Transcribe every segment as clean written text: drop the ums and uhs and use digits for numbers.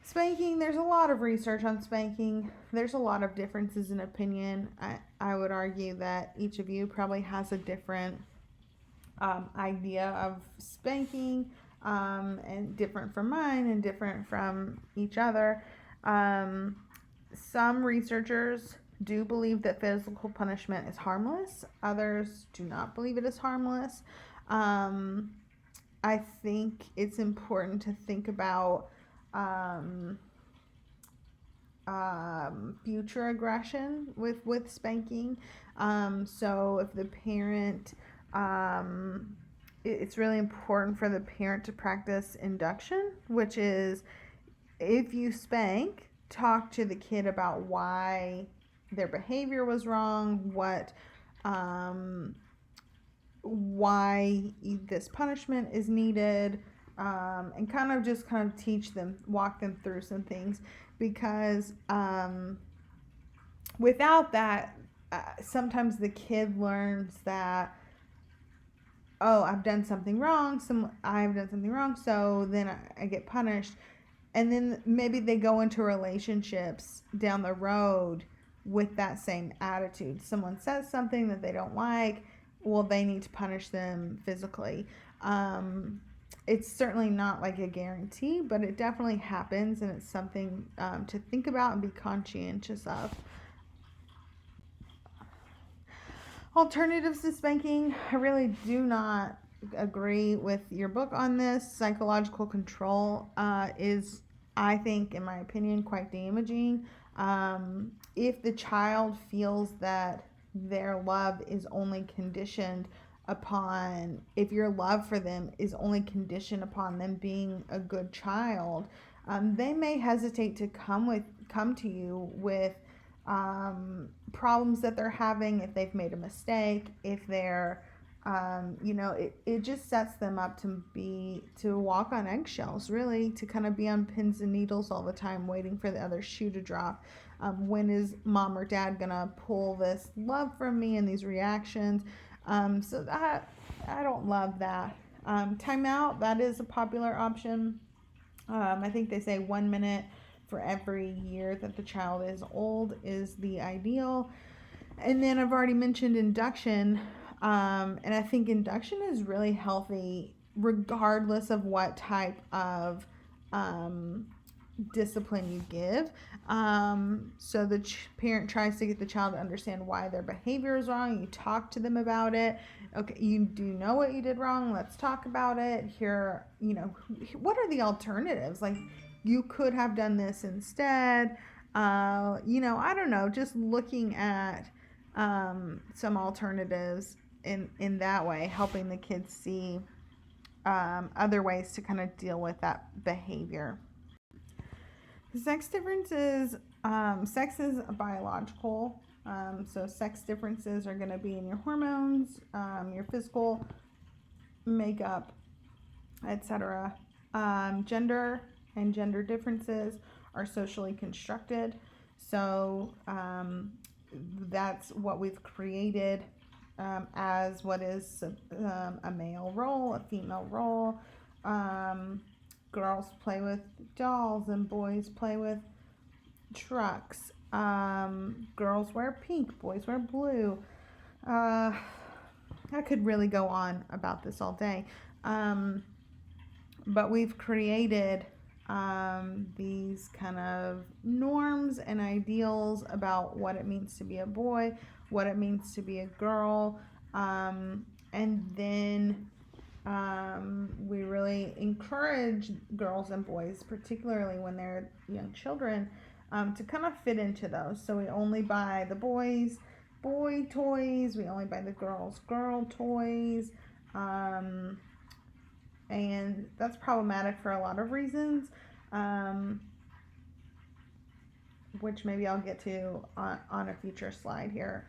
Spanking, there's a lot of research on spanking. There's a lot of differences in opinion. I would argue that each of you probably has a different idea of spanking, and different from mine and different from each other. Um, some researchers do believe that physical punishment is harmless, others do not believe it is harmless. Um, I think it's important to think about um, future aggression with spanking. So if the parent, it's really important for the parent to practice induction, which is if you spank, talk to the kid about why their behavior was wrong, um, why this punishment is needed, and kind of teach them, walk them through some things, because without that, sometimes the kid learns that, oh, I've done something wrong. So then I get punished, and then maybe they go into relationships down the road with that same attitude. Someone says something that they don't like, well, they need to punish them physically. It's certainly not like a guarantee, but it definitely happens, and it's something to think about and be conscientious of. Alternatives to spanking, I really do not agree with your book on this. Psychological control is, I think, in my opinion, quite damaging. If the child feels that their love is only conditioned upon, if your love for them is only conditioned upon them being a good child, they may hesitate to come to you with problems that they're having, if they've made a mistake, if they're, it just sets them up to walk on eggshells, really, to kind of be on pins and needles all the time, waiting for the other shoe to drop. When is mom or dad gonna pull this love from me and these reactions? So that, I don't love that. Timeout, that is a popular option. I think they say 1 minute for every year that the child is old is the ideal. And then I've already mentioned induction, and I think induction is really healthy regardless of what type of discipline you give. So the parent tries to get the child to understand why their behavior is wrong. You talk to them about it. Okay, you do know what you did wrong. Let's talk about it. Here, what are the alternatives? Like, you could have done this instead. I don't know. Just looking at some alternatives in that way, helping the kids see other ways to kind of deal with that behavior. Sex differences, sex is biological. So sex differences are going to be in your hormones, your physical makeup, etc. Gender and gender differences are socially constructed. So that's what we've created as what is a male role, a female role. Girls play with dolls and boys play with trucks. Girls wear pink, boys wear blue. I could really go on about this all day. But we've created these kind of norms and ideals about what it means to be a boy, what it means to be a girl, and then we really encourage girls and boys, particularly when they're young children, to kind of fit into those. So we only buy the boys boy toys, we only buy the girls girl toys, and that's problematic for a lot of reasons, which maybe I'll get to on a future slide here.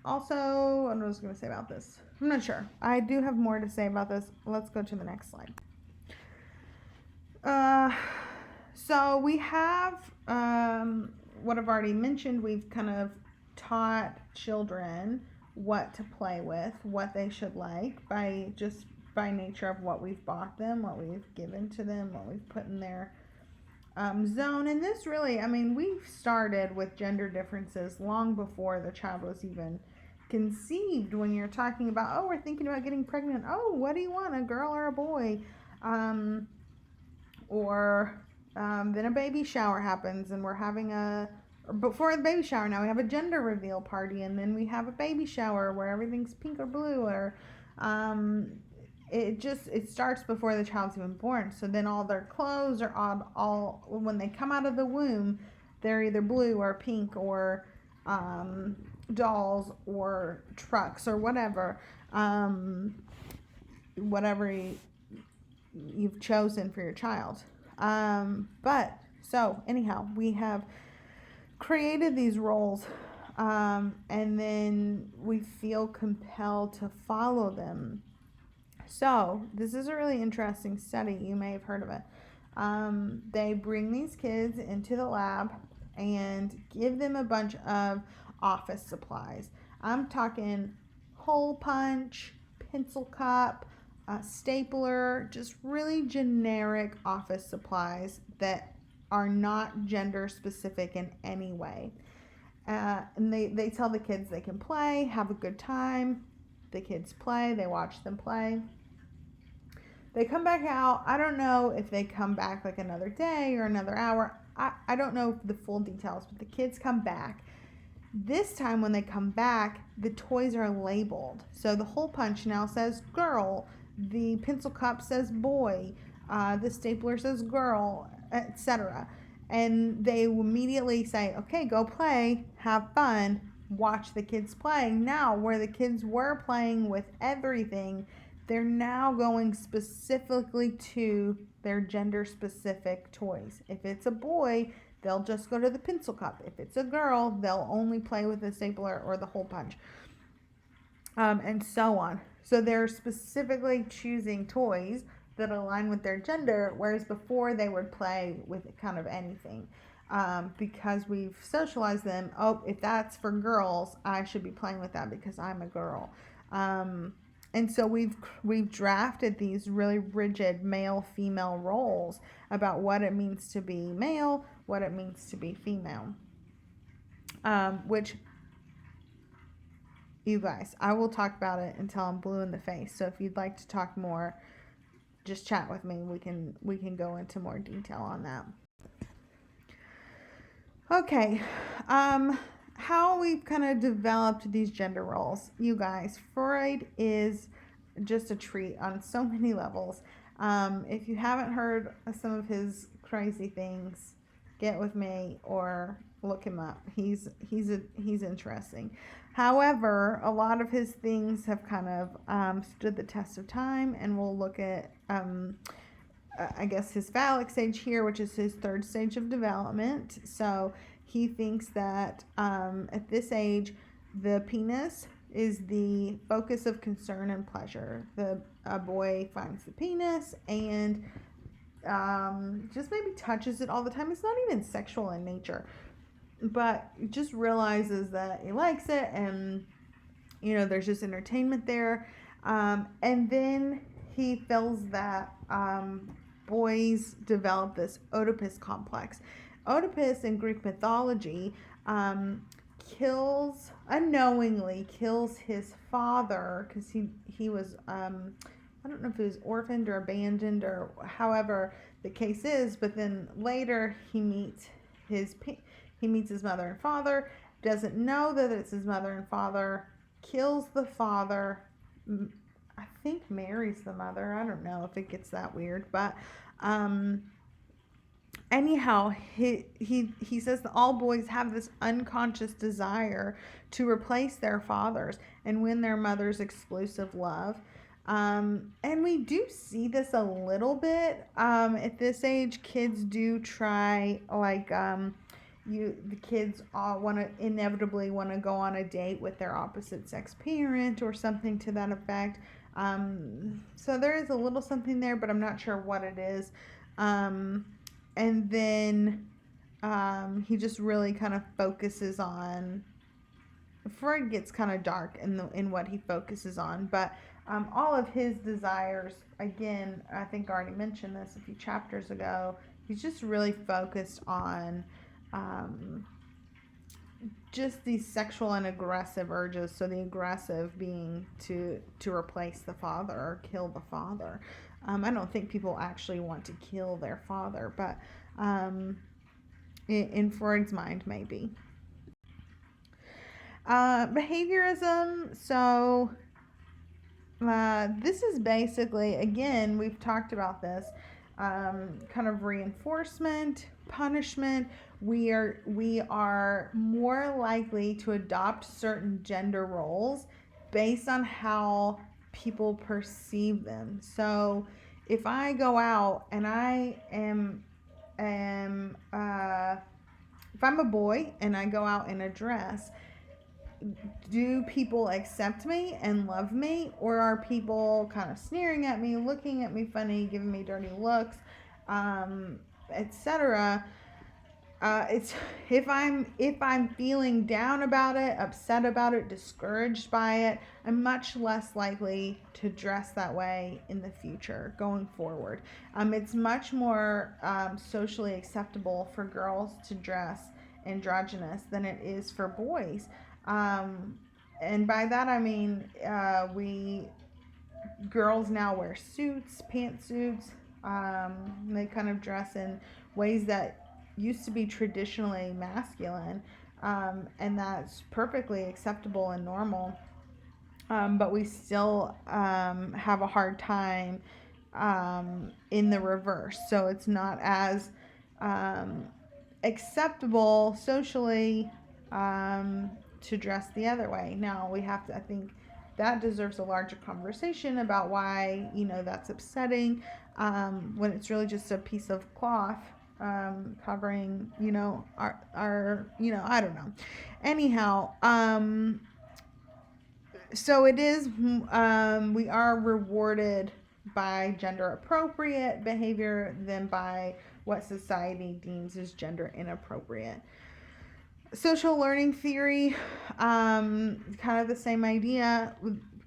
Also, what was I going to say about this? I'm not sure. I do have more to say about this. Let's go to the next slide. So we have what I've already mentioned. We've kind of taught children what to play with, what they should like, by by nature of what we've bought them, what we've given to them, what we've put in their zone. And this really, I mean, we've started with gender differences long before the child was even conceived. When you're talking about, oh, we're thinking about getting pregnant, oh, what do you want, a girl or a boy? Then a baby shower happens, and we're having before the baby shower, now we have a gender reveal party, and then we have a baby shower where everything's pink or blue, or it starts before the child's even born. So then all their clothes are all when they come out of the womb, they're either blue or pink or dolls or trucks or whatever you've chosen for your child. But so anyhow, we have created these roles, and then we feel compelled to follow them. So this is a really interesting study. You may have heard of it. They bring these kids into the lab and give them a bunch of office supplies. I'm talking hole punch, pencil cup, stapler, just really generic office supplies that are not gender specific in any way. And they tell the kids they can play, have a good time. The kids play, they watch them play. They come back out. I don't know if they come back like another day or another hour. I don't know the full details, but the kids come back. This time when they come back, the toys are labeled. So the hole punch now says girl, the pencil cup says boy, the stapler says girl, etc. And they immediately say, okay, go play, have fun, watch the kids play. Now, where the kids were playing with everything, they're now going specifically to their gender specific toys. If it's a boy, they'll just go to the pencil cup. If it's a girl, they'll only play with the stapler or the hole punch, and so on. So they're specifically choosing toys that align with their gender, whereas before they would play with kind of anything, because we've socialized them. Oh, if that's for girls, I should be playing with that because I'm a girl. And so we've drafted these really rigid male-female roles about what it means to be male, what it means to be female. Which, you guys, I will talk about it until I'm blue in the face. So if you'd like to talk more, just chat with me. We can go into more detail on that. Okay. How we've kind of developed these gender roles. You guys, Freud is just a treat on so many levels. If you haven't heard some of his crazy things, get with me or look him up. He's interesting. However, a lot of his things have kind of stood the test of time, and we'll look at I guess his phallic stage here, which is his third stage of development. So he thinks that at this age, the penis is the focus of concern and pleasure. A boy finds the penis and just maybe touches it all the time. It's not even sexual in nature, but just realizes that he likes it, and there's just entertainment there. And then he feels that boys develop this Oedipus complex. Oedipus in Greek mythology unknowingly kills his father because he was I don't know if he was orphaned or abandoned or however the case is, but then later he meets his mother and father, doesn't know that it's his mother and father, kills the father, I think marries the mother. I don't know if it gets that weird, but anyhow, he says that all boys have this unconscious desire to replace their fathers and win their mother's exclusive love. And we do see this a little bit. At this age, kids do try, like, the kids all inevitably want to go on a date with their opposite sex parent or something to that effect. So there is a little something there, but I'm not sure what it is. And then he just really kind of focuses on. Freud gets kind of dark in what he focuses on, but all of his desires, again, I think I already mentioned this a few chapters ago, he's just really focused on um, just these sexual and aggressive urges. So the aggressive being to replace the father or kill the father. I don't think people actually want to kill their father, but in Freud's mind, maybe. Behaviorism. So this is basically, again, we've talked about this, kind of reinforcement, punishment. We are more likely to adopt certain gender roles based on how people perceive them. So if I go out and if I'm a boy and I go out in a dress, do people accept me and love me, or are people kind of sneering at me, looking at me funny, giving me dirty looks, etc. It's if I'm feeling down about it, upset about it, discouraged by it, I'm much less likely to dress that way in the future going forward. It's much more socially acceptable for girls to dress androgynous than it is for boys. Um, and by that I mean we girls now wear suits, pantsuits. They kind of dress in ways that used to be traditionally masculine, and that's perfectly acceptable and normal. But we still have a hard time in the reverse. So it's not as um, acceptable socially to dress the other way. Now we have to, I think that deserves a larger conversation about why, that's upsetting when it's really just a piece of cloth covering, our, I don't know. Anyhow, so it is, we are rewarded by gender appropriate behavior than by what society deems as gender inappropriate. Social learning theory, kind of the same idea.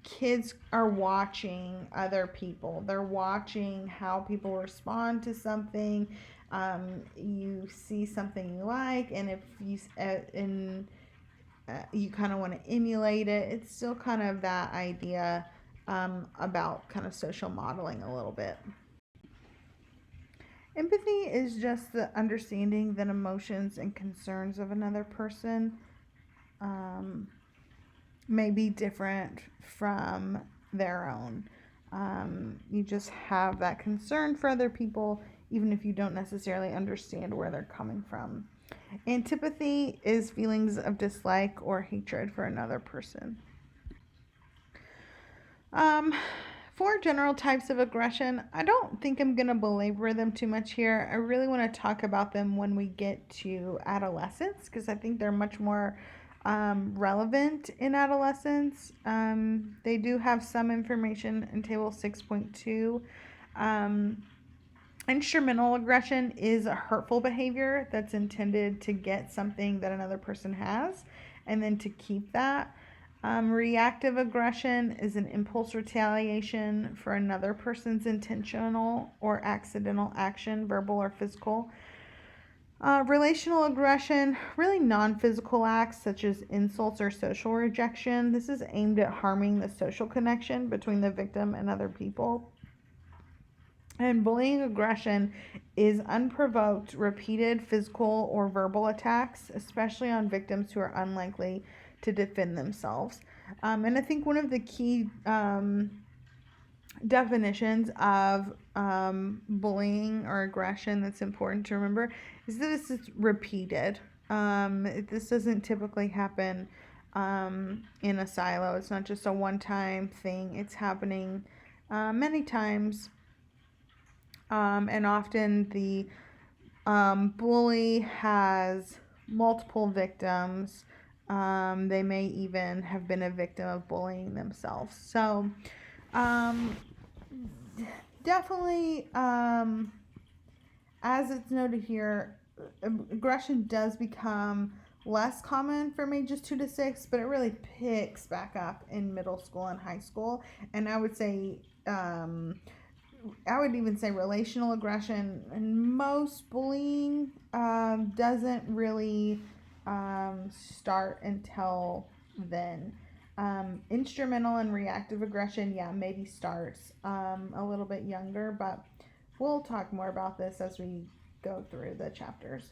Kids are watching other people. They're watching how people respond to something. You see something you like, and if you kind of want to emulate it, it's still kind of that idea about kind of social modeling a little bit. Empathy is just the understanding that emotions and concerns of another person um, may be different from their own. You just have that concern for other people, even if you don't necessarily understand where they're coming from. Antipathy is feelings of dislike or hatred for another person. Um, for general types of aggression, I don't think I'm going to belabor them too much here. I really want to talk about them when we get to adolescence, because I think they're much more relevant in adolescence. They do have some information in Table 6.2. Instrumental aggression is a hurtful behavior that's intended to get something that another person has and then to keep that. Reactive aggression is an impulse retaliation for another person's intentional or accidental action, verbal or physical. Relational aggression, really non-physical acts such as insults or social rejection. This is aimed at harming the social connection between the victim and other people. And bullying aggression is unprovoked, repeated physical or verbal attacks, especially on victims who are unlikely to defend themselves. And I think one of the key definitions of bullying or aggression that's important to remember is that this is repeated. This doesn't typically happen in a silo. It's not just a one-time thing. It's happening many times. And often the bully has multiple victims. They may even have been a victim of bullying themselves. So, definitely, as it's noted here, aggression does become less common from ages 2 to 6, but it really picks back up in middle school and high school. And I would say, I would even say relational aggression and most bullying doesn't really start until then. Instrumental and reactive aggression, yeah, maybe starts a little bit younger, but we'll talk more about this as we go through the chapters.